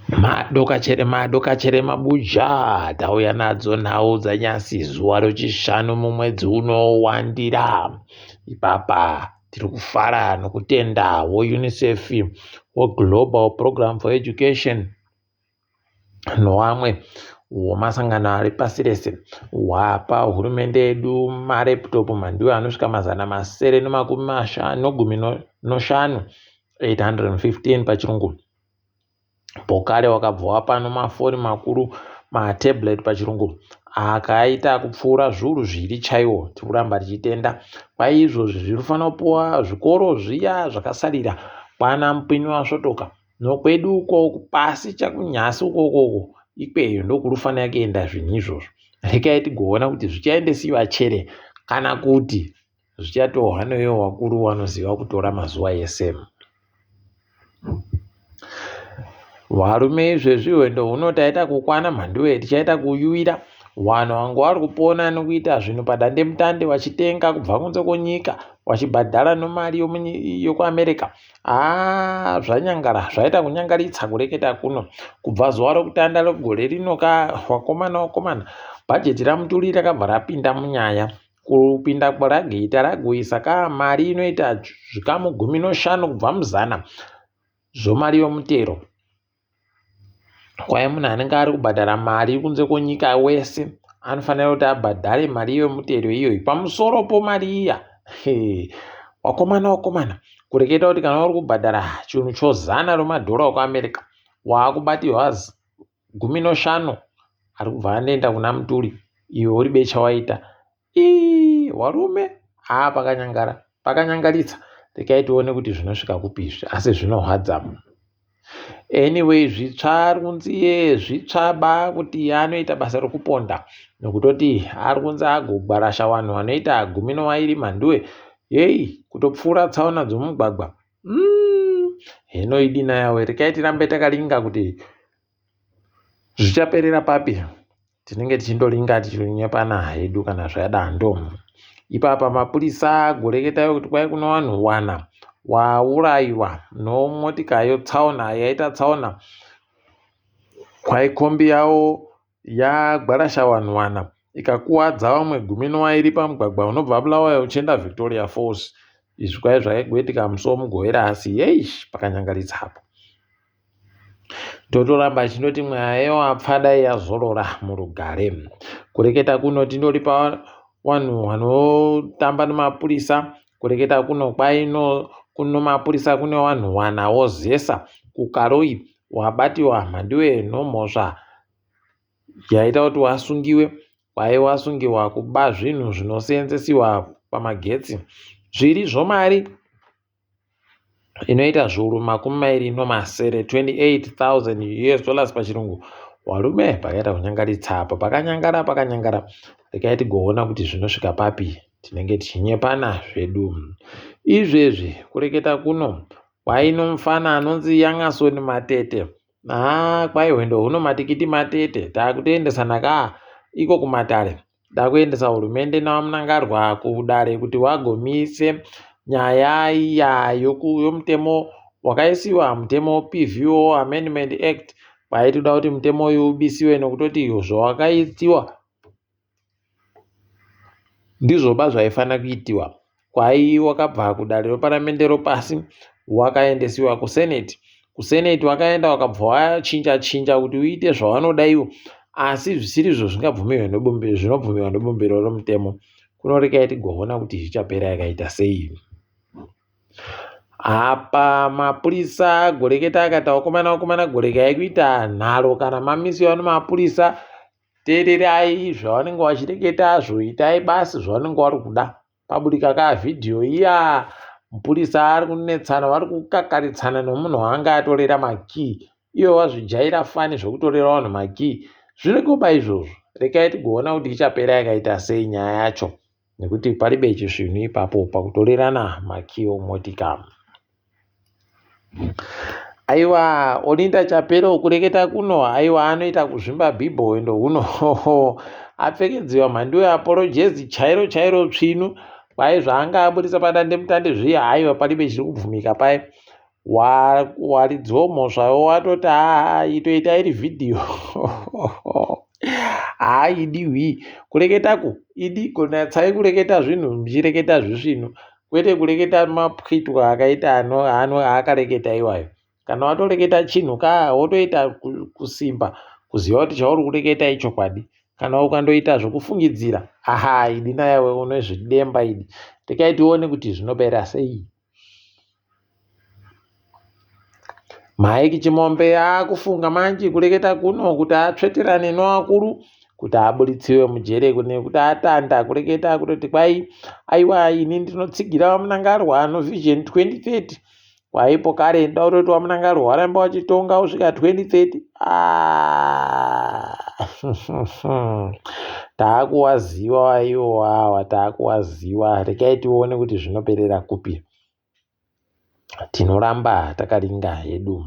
Madokachere mabuja tauya nadzo nhau dzanyasi zuva rechishanu mumwedzi unowandira. Ipapa tiri kufara nokutenda woUNICEF, woGlobal Program for Education nevamwe vomasangano ari pasi rese wapa hurumende yedu mareputopu mandiwo anosvika 915 815 pachirungu. Pokare wakabva wapano mafoni makuru matablet pachirungu akaita kupfuura zviuru zviri chaiwo. Tikuramba tichitenda kwaizvozvi zvinofanira kupuwa zvikoro zviya zvakasarira kwana mupini wasvotoka nokwedu uko pasi chakunyasi ukoko ikweyo ndokurufanira kuenda zvinhu izvozvo. Rekai tigoona kuti zvichaendesiwa chere kana kuti zvichatorwa newewo wakuru wanoziva kutora mazuva ese. Varume izvezvi hwendo huno taita kukwana mhanduwe tichaita kuyuwira vanhu vangu vari kupona nokuita zvinhu padandemutande vachitenga kubva kunze kwenyika vachibhadhara nemari yokuAmerica. Zvanyangara zvaita kunyangaritsa kureketa kuno kubva zuva rokutanda regore rino wakomana bhajeti raMuturi rakabva rapinda munyaya kupinda kwarageita ragoisa mari inoita zvikamu 15 kubva muzana zvomari yomutero. Kwai munhu anenge ari kubhadhara mari kunze kwenyika wese anofanira kuti abhadhare mari yomutero iyoyi pamusoro pomari iya. Wakomana kureketa kuti kana uri kubhadhara chinhu chozana romadhora okuAmerica waakubatirwa 15 ari kubva anoenda kuna Muturi, iwe uri becha waita. Varume pakanyangaritsa. Rekai tione kuti zvinosvika kupizvi asi zvinorwadza. Anyway, zvitsva runziye zvitsvaba kuti anoita basa rokuponda nokutoti ari kunze agogbarasha vanhu vanoita 12 mhanduwe kutopfuura tsaona dzomugwagwa. Heno idina yawe, rekai tirambe takalinga kuti zvichaperera papi. Tinenge tichindolinga tichinyepana hedu kana zvadando. Ipapa mapurisa goreketa kuti kwai kuna vanhu 4 waurayiwa nomotika yotsaona yaita tsaona. Kwai kombi yavo yagbarasha vanhu 4 ikakuwadza vamwe 12 pamugwagwa unobva Bulawayo uchienda Victoria Falls. Izvi kwai zvaigoitika musi woMugowera asi pakanyangaritsa apo. Totoramba chinoti mweya wapfadai yazorora murugare. Kureketa kuno tindoripa vanhu vanotamba nemapurisa. Kureketa kuno kwaino kuno mapurisa kune vanhu 4 wozesa kukaroi wabatiwa mhanduwe nomhosva yaita kuti wasungiwe. Kwai wasungiwa kuba zvinhu zvinoseenzesiwa pamagetsi zviri zvomari inoita zviuru 27 $28,000 pachirungu. Varume pakaita kunyangaritsa apa pakanyangara. Rekai tigoona kuti zvinosvika papi. Tinenge tichinyepana zvedu. Izvezvi kureketa kuno kwaino mufana anonzi Yangasoni Matete. Kwai hwendo huno matikiti matete takutoendesana iko kumatare. Takuendesa hurumende nawamunangarwa kudare kuti wagomise nyaya iya yomutemo wakaisiwa mutemo PVO Amendment Act. Kwai toda kuti mutemo uyu ubisiwe nokutoti zvawakaitiwa ndizvoba zvaifanira kuitiwa. Kwai wakabva kudare reparamende ropasi wakaendesiwa kuseneti. Kuseneti wakaenda wakabva wachinja kuti uite zvavanoda ivo asi zvisirizvo zvinobvumirwa nebumbiro romutemo. Kunorekai tigoona kuti zvichapera yakaita sei. Apa mapurisa goreketa akati wakomana gorekai kuita nharo kana mamisiwa nemapurisa. Teererai zvavanenge vachireketazvo, itai basi zvavanenge vari kuda. Pabudika vhidhiyo iya mupurisa ari kunetsana vari kukakaritsana nomunhu waanga atorera makii. Ivo vazvijaira fani zvokutorera vanhu makii. Zvirikoba izvozvo. Rekai tigoona kuti ichapera yakaita sei nyaya yacho nekuti paribe chisvinhu ipapo pakutorerana makii omotika. Aiwa Olinda Chapero kureketa kuno anoita kuzvimba bhibho endo huno apfekedziwa mhanduwe apolojezi chairo tsvinu. Kwai zvaanga abudisa padande mutande zviya paribe chiri kubvumika pai. waridzawo mhosvayo watoti itoita iri vhidhiyo idiwi kureketaku idiko. Natsai kureketa zvinhu muchireketa zvisvino, kwete kureketa mapwitwa akaita akareketa iwayo. Kana watoreketa chinhu wotoita kusimba kuziva kuti chauri kureketa ichokwadi. Kana ukandoita zvokufungidzira, idi nayawe unozvidemba idi. Regai tione kuti zvinopera sei. Mike Chimombe akufunga manje kureketa kuno kuti atsveterane nevakuru kuti aburitsiwe mujere nekuti atanda kureketa kutoti kwai aiwa ini ndinotsigira vamunangarwa Vision 2030 kwaipo kare nda kutoti vamunangarwa waramba wachitonga kusvika 2030. Taakuwaziva iwowawa, taakuwaziva. Regai tione kuti zvinoperera kupi. Tinoramba takaringa hedu.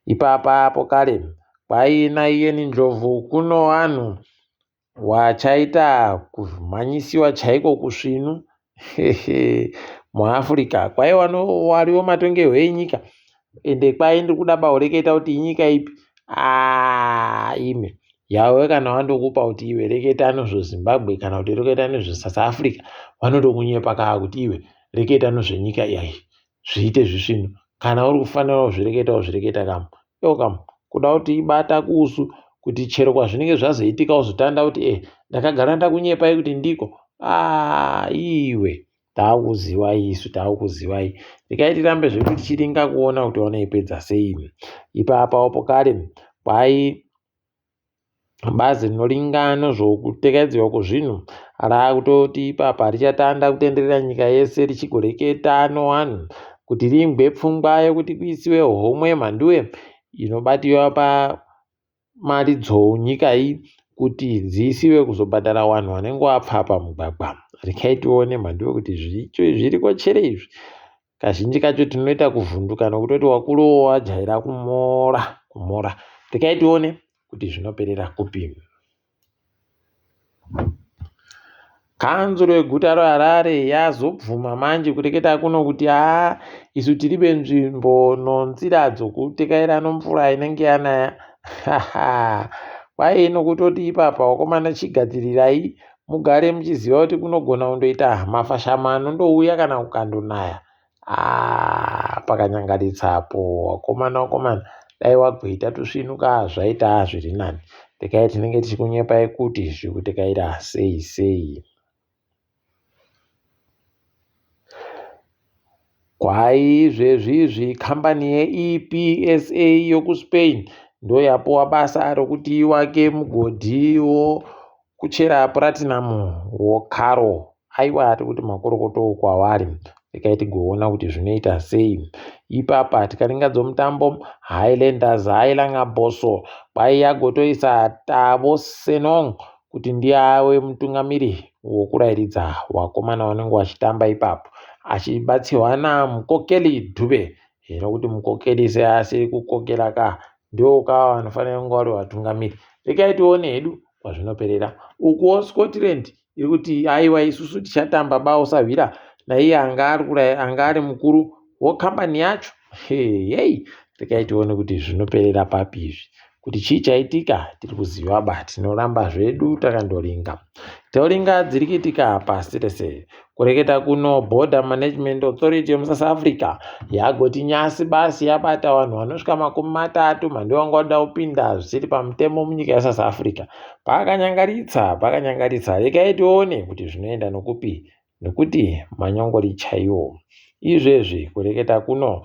Ipapo kare kwaina iyeni Ndlovu kuno vanhu wachaita kumhanyisiwa chaiko kusvinu muAfrica. Kwaiva wariwo matongerwo enyika ende kwaindi kuda kureketa kuti inyika ipi. Ime yawe kana wandokupa kuti iwe reketa nezveZimbabwe kana kuti reketa nezveSouth Africa, vanotokunyepa kuti iwe reketa nezvenyika iyai zviite zvisvino. Kana uri kufanira kuzvireketa kamu iwo kamu kuda kuti ibata kusu kuti chero kwazvinenge zvazoitika uzotanda kuti ndakagara ndakunyepai kuti ndiko. Iwe taakuzivai isu, taakuzivai. Regai tirambe zvedu tichiringa kuona kuti wanoipedza sei. Ipapo kare kwai bazi rinoringa nezvokutekedzerwa kwezvinhu raakutoti ipapa richatanda kutenderera nyika yese richigoreketa nevanhu kuti ringwe pfungwa yekuti kuisiwe homwe yemhanduwe inobatiwa pamaridzo nyika iyi kuti dziisiwe kuzobhadhara vanhu vanenge vapfa pamugwagwa. Regai tione mhanduwe kuti zviriko chere izvi. Kazhinji kacho tinoita kuvhunduka nokutoti wakuru wajaira kumora. Regai tione kuti zvinoperera kupi. Kanzuro yeguta reHarare yazobvuma manje kureketa kuno kuti isu tiri benzvimbo nonzira dzokutekaira nomvura inenge yanaya. Kwai nokutoti ipapa wakomana chigadzirirai mugare muchiziva kuti kunogona kundoita mafashama anondouya kana kukandonaya. Pakanyangaritsapo wakomana dai wagweita tusvinuka zvaita zviri nani. Regai tinenge tichikunyepai kuti zvirikutekaira sei. Kwai izvezvizvi kambani yeEPSA yokuSpain ndoyapuwa basa rokuti iwake mugodhi wokuchera platinum woKaro. Aiwa ati kuti makorokoto kwavari. Regai tigoona kuti zvinoita sei. Ipapa tikaringadzo mutambo Highlanders ailanga Boso kwai yagotoisa Tabo Senong kuti ndiye mutungamiri wokurairidza wakomana vanenge vachitamba ipapo achibatsirwa namukokeli Dube. Nokuti mukokeli seasiri kukokera ndoka vanofanira kunge vari vatungamiri. Regai tione hedu kwazvinoperera. Ukuwo Scotland iri kuti aiwa isusu tichatamba bausavhira naiye anga ari mukuru wekambani yacho. Regai tione kuti zvinoperera papi izvi. Kuti chii chaitika tiri kuziva tinoramba zvedu takandoringa. Toringa dziri kuitika pasi rese. Kureketa kuno Border Management Authority yemuSouth Africa yagoti nyasi basi yabata vanhu vanosvika 30 mhando vanga vada kupinda zvisiri pamutemo munyika yeSouth Africa. Pakanyangaritsa. Regai tione kuti zvinoenda nokupi nekuti manyongori chaiwo. Izvezvi kureketa kuno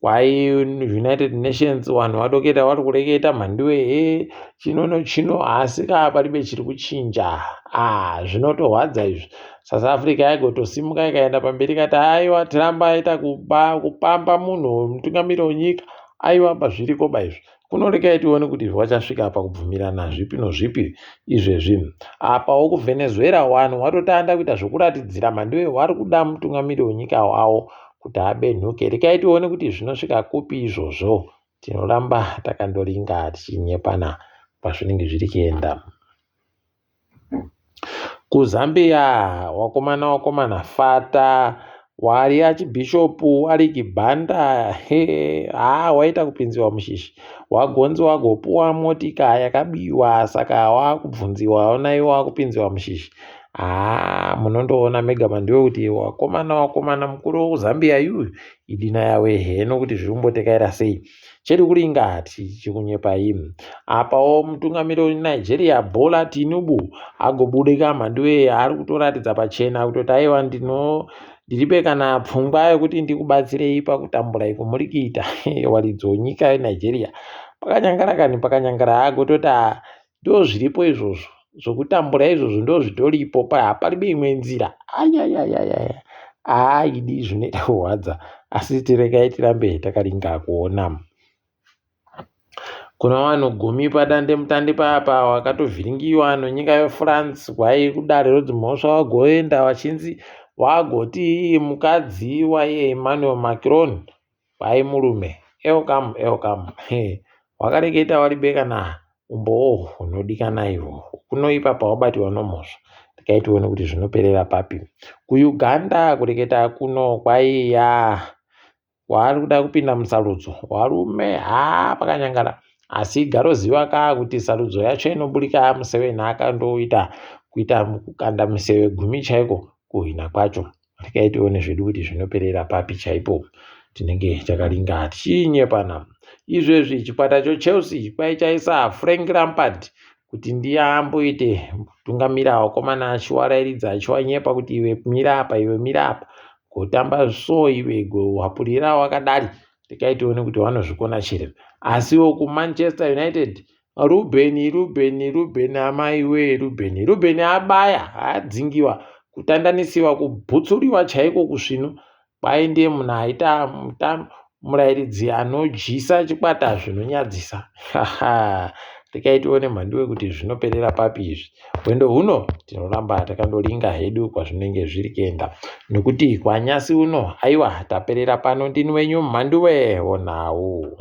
kwai United Nations vanhu vadoketa vari kureketa mhanduwe chino asi paribe chiri kuchinja. Zvinotorwadza izvi. South Africa yagotosimuka ikaenda pamberi ikati aiwa tiramba aita kupamba munhu mutungamiri wenyika. Aiwa pazviriko izvi. Kunoregai tione kuti vachasvika pakubvumirana zvipi nozvipi izvezvi. Apa wokuVenezuela vanhu vatotanda kuita zvokuratidzira mhanduwe vari kuda mutungamiri wenyika wavo kuti abenhuke. Regai tione kuti zvinosvika kupi izvozvo. Tinoramba takandoringa tichinyepana pazvinenge zviri kuenda. KuZambia wakomana Fata wari achibhishopu ari kibhanda waita kupinziwa mushishi, wagonzi wagopuwa motika yakabiwa, saka wakubvunziwa onaiwa wakupinziwa mushishi. Munondoona Megaman ndewekuti wakomana mukuru wekuzambia yuyu idina yawe heno kuti zviri kumbotekaira sei. Chiri kuringa chikunyepai apawo mutungamiriri weNigeria Bola Tinubu agobudika mhando ari kutoratidza pachena kutoti aiwa ndiribe kana pfungwa yekuti ndikubatsirei pakutambura iko muri kuita waridzo nyika yeNigeria pakanyangara agototi ndo zviripo izvozvo zvokutambura izvozvo ndo zvitoripo haparibe imwe nzira idi zvinoita kuhwadza, asi tiregai tirambe takaringa kuona. Kuna vanhu 10 padandemutande papa wakatovhiringiwa nenyika yeFrance kwaikudare rodzi mhosva wagoenda wachinzi wagoti mukadzi waEmmanuel Macron murume elkamu wakareketa waribekana umbowo hunodikana ihwo kunoipa pawabatiwa nomhosva. Tikaitione kuti zvinoperera papi. KuUganda kureketa kuno kwaiya wari kuda kupinda musarudzo warume pakanyangara, asi garoziva kuti sarudzo yacho inoburika Museveni akandoita kuita kukanda miseve 10 chaiko kuhina kwacho. Tikaitione zvedu kuti zvinoperera papi chaipo, tinenge takaringa tichinye pana. Izvezvi chikwata choChelsea kwaichaisa Frank Lampard kuti ndiye amboite tungamira wakomana achiwarairidza achiwanyepa kuti iwe mira apa kutamba so iwe wapurira wakadari. Tikaitione kuti vanozvikona chiri. Asiwo kuManchester United Ruben amaiwe Ruben abaya adzingiwa kutandanisiwa kubhutsuriwa chaiko kusvino kwainde munhu aita murairidzi anodyisa chikwata zvinonyadzisa. Tikaitione mhando yekuti zvinoperera papi izvi. Wendo huno tinoramba takandoringa hedu kwazvinenge zviri kuenda nekuti kwanyasi uno aiwa taperera pano. Ndini wenyu mhanduwe onau.